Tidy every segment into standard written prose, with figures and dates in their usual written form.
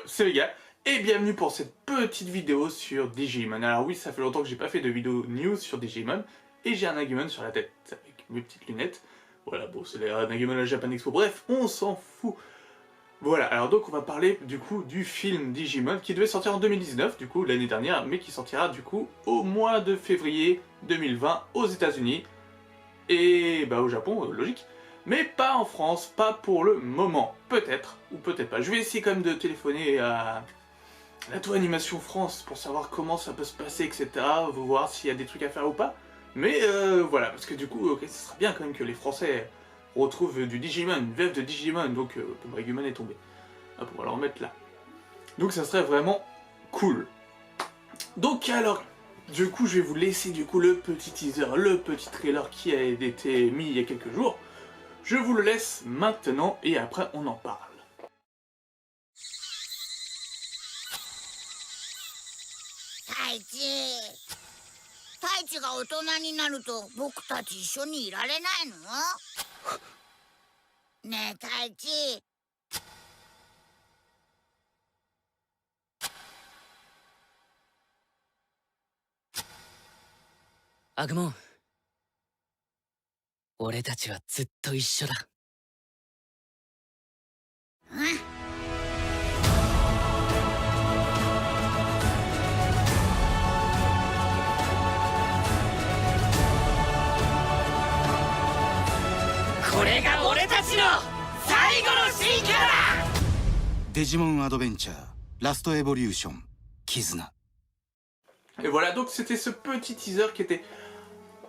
c'est Vega, et bienvenue pour cette petite vidéo sur Digimon. Alors oui, ça fait longtemps que j'ai pas fait de vidéo news sur Digimon, et j'ai un Agumon sur la tête, avec mes petites lunettes. Voilà, bon, c'est un Agumon à la Japan Expo, bref, on s'en fout. Voilà, alors donc on va parler du coup du film Digimon, qui devait sortir en 2019, du coup, l'année dernière, mais qui sortira du coup au mois de février 2020 aux États-Unis et bah au Japon, logique. Mais pas en France, pas pour le moment. Peut-être, ou peut-être pas. Je vais essayer quand même de téléphoner à la Tour Animation France pour savoir comment ça peut se passer, etc. Voir s'il y a des trucs à faire ou pas. Mais voilà, parce que du coup, ok, ce serait bien quand même que les Français retrouvent du Digimon, une VF de Digimon, donc bon, Agumon est tombé. Hop, on va le remettre là. Donc ça serait vraiment cool. Donc alors, du coup, je vais vous laisser du coup le petit teaser, le petit trailer qui a été mis il y a quelques jours. Je vous le laisse maintenant et après on en parle. 太一太一が大人になると僕たち一緒にいられないの？ねえ太一。アグモン、俺たちはずっと一緒だ。うん。これが俺たちの最後の進化だ。デジモンアドベンチャーラストエボリューション絆。 Et voilà, donc c'était ce petit teaser qui était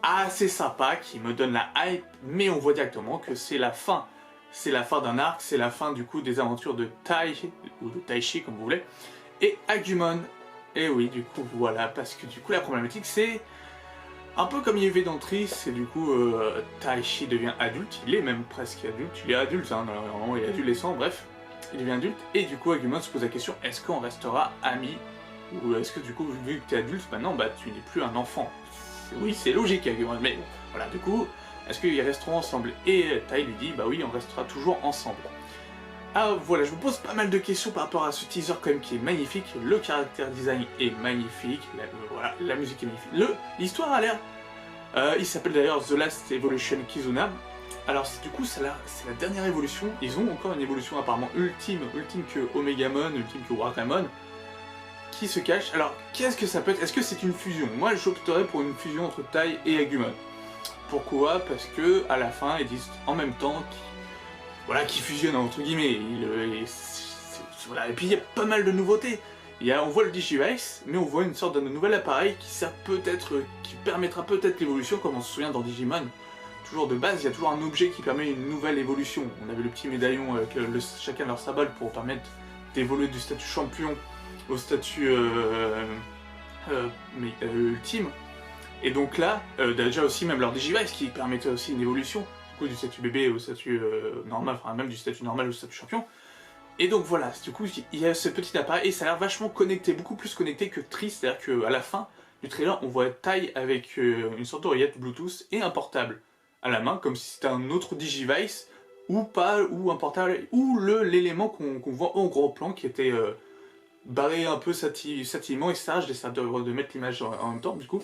assez sympa, qui me donne la hype, mais on voit directement que c'est la fin. C'est la fin d'un arc, c'est la fin du coup des aventures de Tai, ou de Taichi comme vous voulez, et Agumon. Et oui, du coup voilà, parce que du coup la problématique c'est un peu comme il y avait dans Tri, c'est du coup Taichi devient adulte, il est même presque adulte, il est adulte, hein, normalement il est adolescent, bref, il devient adulte, et du coup Agumon se pose la question, est-ce qu'on restera amis? Ou est-ce que du coup, vu que tu es adulte, maintenant, bah tu n'es plus un enfant? Oui, c'est logique, Agumon, mais bon, voilà, du coup, est-ce qu'ils resteront ensemble? Et Tai lui dit, bah oui, on restera toujours ensemble. Ah voilà, je vous pose pas mal de questions par rapport à ce teaser quand même qui est magnifique, le caractère design est magnifique, voilà, la musique est magnifique, l'histoire a l'air... il s'appelle d'ailleurs The Last Evolution Kizuna. Alors du coup, c'est la dernière évolution, ils ont encore une évolution apparemment ultime que Omegamon, ultime que Wargreymon, qui se cache. Alors, qu'est-ce que ça peut être? Est-ce que c'est une fusion? Moi, j'opterais pour une fusion entre Tai et Agumon. Pourquoi? Parce que à la fin, ils disent en même temps qu'ils fusionnent entre guillemets. Voilà. Et puis, il y a pas mal de nouveautés. On voit le Digivice, mais on voit une sorte de nouvel appareil qui sert peut-être, qui permettra peut-être l'évolution, comme on se souvient dans Digimon. Toujours de base, il y a toujours un objet qui permet une nouvelle évolution. On avait le petit médaillon avec chacun leur symbole pour permettre d'évoluer du statut champion au statut ultime. Et donc là, déjà aussi même leur Digivice qui permettait aussi une évolution, du coup du statut bébé au statut normal, enfin même du statut normal au statut champion. Et donc voilà, du coup il y a ce petit appareil et ça a l'air vachement connecté, beaucoup plus connecté que Tri, c'est-à-dire qu'à la fin du trailer on voit Tai avec une sorte d'oreillette Bluetooth et un portable à la main, comme si c'était un autre Digivice, ou pas, ou un portable, ou l'élément qu'on voit en gros plan qui était... barré un peu satilement, etc. Je décide de mettre l'image en même temps, du coup.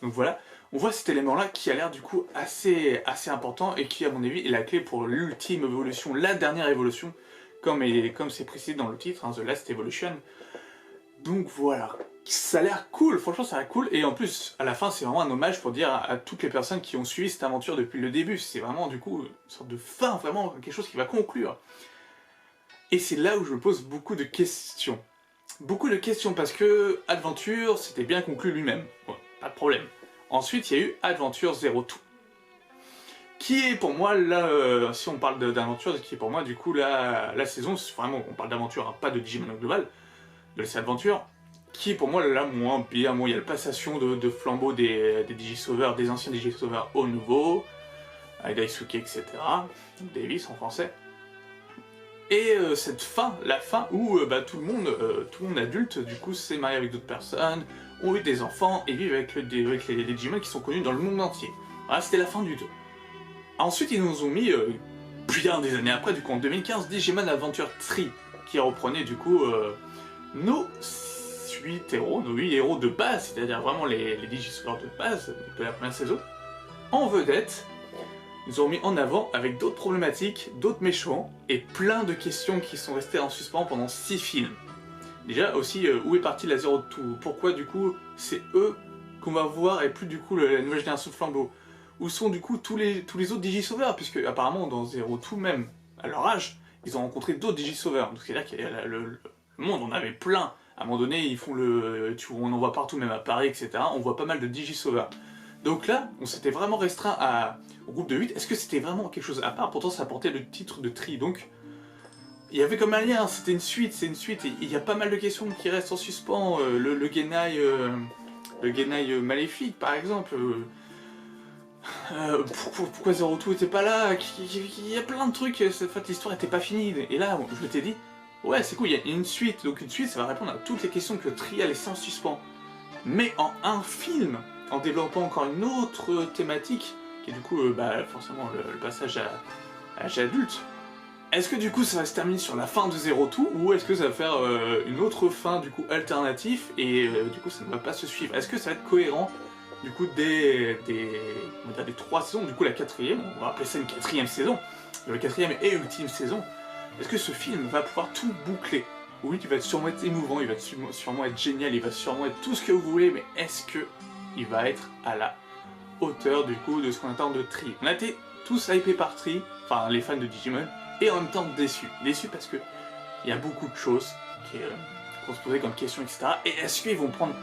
Donc voilà, on voit cet élément-là qui a l'air du coup assez important et qui, à mon avis, est la clé pour l'ultime évolution, la dernière évolution, comme c'est précisé dans le titre, hein, The Last Evolution. Donc voilà, ça a l'air cool, franchement ça a l'air cool, et en plus, à la fin, c'est vraiment un hommage pour dire à toutes les personnes qui ont suivi cette aventure depuis le début. C'est vraiment, du coup, une sorte de fin, vraiment quelque chose qui va conclure. Et c'est là où je me pose beaucoup de questions. Beaucoup de questions parce que Adventure c'était bien conclu lui-même, ouais, pas de problème. Ensuite il y a eu Adventure Zero Two, qui est pour moi là, si on parle d'aventure, qui est pour moi du coup la saison, vraiment on parle d'aventure, hein, pas de Digimon global, de cette aventure, qui est pour moi la moins pire. Bon, il y a la passation de flambeau des Digisauveurs, des anciens Digisauveurs aux nouveaux, avec Daisuke, etc. Davis en français. Et cette fin, la fin où tout le monde adulte, du coup, s'est marié avec d'autres personnes, ont eu des enfants et vivent avec les Digimon qui sont connus dans le monde entier. Voilà, c'était la fin du 2. Ensuite, ils nous ont mis, bien des années après, du coup en 2015, Digimon Adventure 3, qui reprenait du coup nos 8 héros, nos 8 héros de base, c'est-à-dire vraiment les Digisauveurs de base de la première saison, en vedette. Ils ont mis en avant avec d'autres problématiques, d'autres méchants, et plein de questions qui sont restées en suspens pendant 6 films. Déjà aussi, où est partie la Zero Two? Pourquoi du coup c'est eux qu'on va voir et plus du coup la nouvelle génération de flambeaux? Où sont du coup tous les autres Digisauveurs? Puisque apparemment dans Zero Two même, à leur âge, ils ont rencontré d'autres Digisauveurs. Donc c'est-à-dire qu'il y a le monde, on avait plein. À un moment donné, ils font on en voit partout, même à Paris, etc. On voit pas mal de Digisauveurs. Donc là, on s'était vraiment restreint au groupe de 8. Est-ce que c'était vraiment quelque chose à part? Pourtant, ça portait le titre de Tri. Donc, il y avait comme un lien, c'était une suite, c'est une suite. Et il y a pas mal de questions qui restent en suspens. Le Genai maléfique, par exemple. Pourquoi Zero Two était pas là? Il y a plein de trucs. Cette fois, l'histoire était pas finie. Et là, je m'étais dit, ouais, c'est cool, il y a une suite. Donc, une suite, ça va répondre à toutes les questions que Tri a laissées en suspens. Mais en un film, en développant encore une autre thématique, qui est du coup forcément le passage à l'âge adulte. Est-ce que du coup ça va se terminer sur la fin de Zero Two, ou est-ce que ça va faire une autre fin du coup alternative, et du coup ça ne va pas se suivre? Est-ce que ça va être cohérent du coup des 3 saisons, du coup la 4ème, on va appeler ça une 4ème saison, la 4ème et ultime saison? Est-ce que ce film va pouvoir tout boucler? Oui, il va sûrement être émouvant, il va sûrement être génial, il va sûrement être tout ce que vous voulez, mais est-ce que il va être à la hauteur du coup de ce qu'on attend de Tri? On a été tous hypés par Tri, enfin les fans de Digimon, et en même temps déçus. Déçus parce que il y a beaucoup de choses qu'on se posait comme questions, etc. Et est-ce qu'ils vont prendre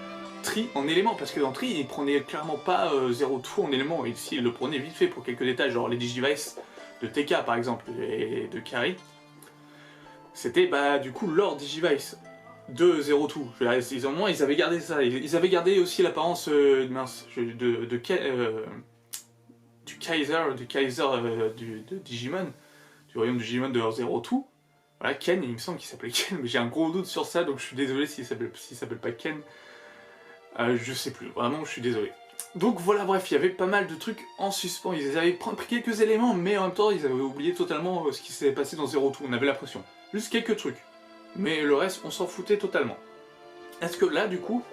Tri en élément? Parce que dans Tri, ils prenaient clairement pas Zero Two en élément, et ici ils le prenaient vite fait pour quelques détails, genre les Digivice de TK par exemple, et de Kari. C'était du coup leur Digivice de Zero Two. Au moins ils avaient gardé ça. Ils avaient gardé aussi l'apparence du Kaiser de Digimon, du royaume de Digimon de Zero Two. Voilà, Ken, il me semble qu'il s'appelait Ken, mais j'ai un gros doute sur ça, donc je suis désolé s'il s'appelle pas Ken. Je sais plus, vraiment je suis désolé. Donc voilà, bref, il y avait pas mal de trucs en suspens. Ils avaient pris quelques éléments, mais en même temps ils avaient oublié totalement ce qui s'est passé dans Zero Two. On avait l'impression. Juste quelques trucs. Mais le reste, on s'en foutait totalement. Est-ce que là, du coup,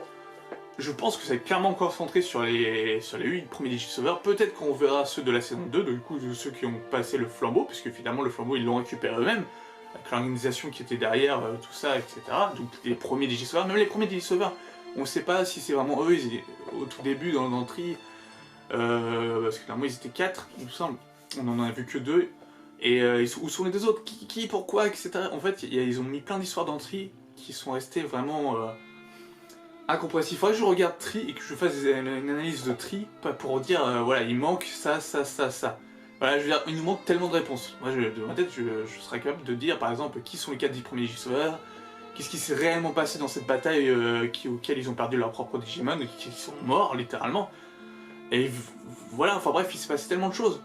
je pense que ça va être clairement concentré sur les 8 premiers Digisauveurs. Peut-être qu'on verra ceux de la saison 2, du coup, ceux qui ont passé le flambeau, puisque finalement, le flambeau, ils l'ont récupéré eux-mêmes, avec l'organisation qui était derrière, tout ça, etc. Donc, les premiers Digisauveurs, même les premiers Digisauveurs, on ne sait pas si c'est vraiment eux, au tout début, dans l'entrée, parce que normalement, ils étaient 4, il me semble. On en a vu que 2. Et où sont les deux autres? Qui, pourquoi, etc. En fait, ils ont mis plein d'histoires d'entrée qui sont restées vraiment incompréhensibles. Il faudrait que je regarde Tri et que je fasse une analyse de Tri, pas pour dire, voilà, il manque ça. Voilà, je veux dire, il nous manque tellement de réponses. Moi, de ma tête, je serais capable de dire, par exemple, qui sont les 4 premiers Digisauveurs, qu'est-ce qui s'est réellement passé dans cette bataille auquel ils ont perdu leur propre Digimon, qui sont morts, littéralement. Et voilà, enfin bref, il s'est passé tellement de choses.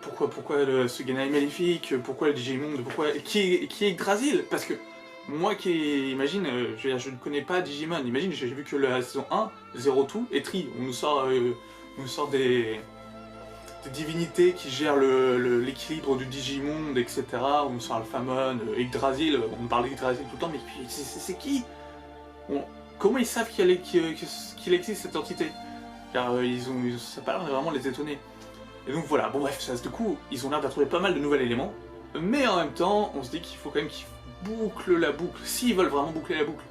Pourquoi ce Genai maléfique? Pourquoi le Digimon? Qui est Yggdrasil? Parce que moi imagine, je ne connais pas Digimon, imagine, j'ai vu que la saison 1, Zero Two et Tri, on nous sort des divinités qui gèrent l'équilibre du Digimonde, etc. On nous sort Alphamon, Yggdrasil, on parle d'Yggdrasil tout le temps, mais c'est qui? Comment ils savent qu'il existe cette entité? Car ça n'a pas l'air de vraiment les étonner. Et donc voilà, bon bref, du coup, ils ont l'air d'avoir trouvé pas mal de nouveaux éléments, mais en même temps, on se dit qu'il faut quand même qu'ils bouclent la boucle. S'ils veulent vraiment boucler la boucle,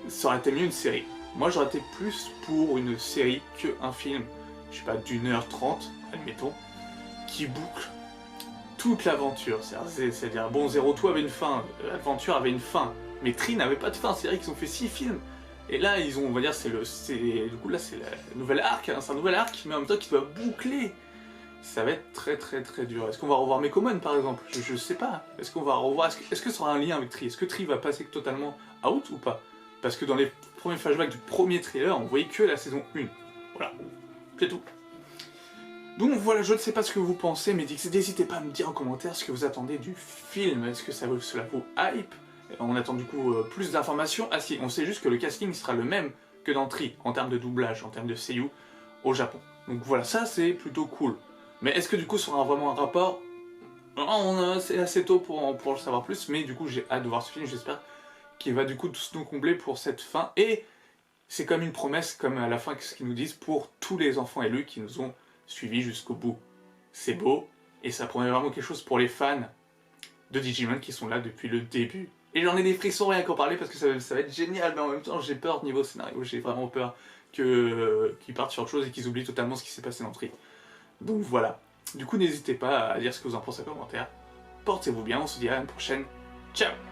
ça aurait été mieux une série. Moi, j'aurais été plus pour une série qu'un film, je sais pas, d'1h30, admettons, qui boucle toute l'aventure. C'est-à-dire, bon, Zero Two avait une fin, l'aventure avait une fin, mais Tri n'avait pas de fin. C'est vrai qu'ils ont fait 6 films. Et là, on va dire, du coup, là, c'est la nouvelle arc, hein, c'est un nouvel arc, mais en même temps qui doit boucler. Ça va être très dur. Est-ce qu'on va revoir Mekomon par exemple? Je sais pas. Est-ce qu'on va revoir... Est-ce que ça aura un lien avec Tri? Est-ce que Tri va passer totalement out ou pas? Parce que dans les premiers flashbacks du premier trailer, on voyait que la saison 1. Voilà. C'est tout. Donc voilà, je ne sais pas ce que vous pensez, mais n'hésitez pas à me dire en commentaire ce que vous attendez du film. Est-ce que cela vous hype? On attend du coup plus d'informations. Ah si, on sait juste que le casting sera le même que dans Tri, en termes de doublage, en termes de seiyuu, au Japon. Donc voilà, ça c'est plutôt cool. Mais est-ce que du coup ça aura vraiment un rapport? C'est assez tôt pour le savoir plus, mais du coup j'ai hâte de voir ce film, j'espère qu'il va du coup tous nous combler pour cette fin, et c'est comme une promesse, comme à la fin ce qu'ils nous disent, pour tous les enfants élus qui nous ont suivis jusqu'au bout. C'est beau, et ça promet vraiment quelque chose pour les fans de Digimon qui sont là depuis le début. Et j'en ai des frissons rien qu'en parler parce que ça va être génial, mais en même temps j'ai peur niveau scénario, j'ai vraiment peur qu'ils partent sur autre chose et qu'ils oublient totalement ce qui s'est passé dans le tri. Donc voilà. Du coup n'hésitez pas à dire ce que vous en pensez en commentaire. Portez-vous bien, on se dit à la prochaine. Ciao!